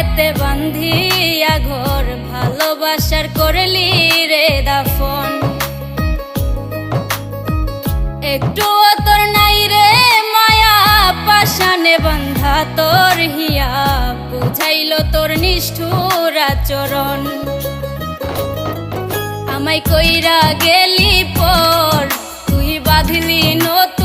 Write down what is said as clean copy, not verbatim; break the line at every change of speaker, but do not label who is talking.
পায়েতে বান্ধিয়া ঘর, ভালোবাসার করলি রে দাফন। একটুও তোর নাই রে মায়া, পাশানে বান্ধা তোর হিয়া, বুঝাইল তোর নিষ্ঠুর আচরণ। আমায় কইরা গেলি পর, তুই বাঁধলি নতুন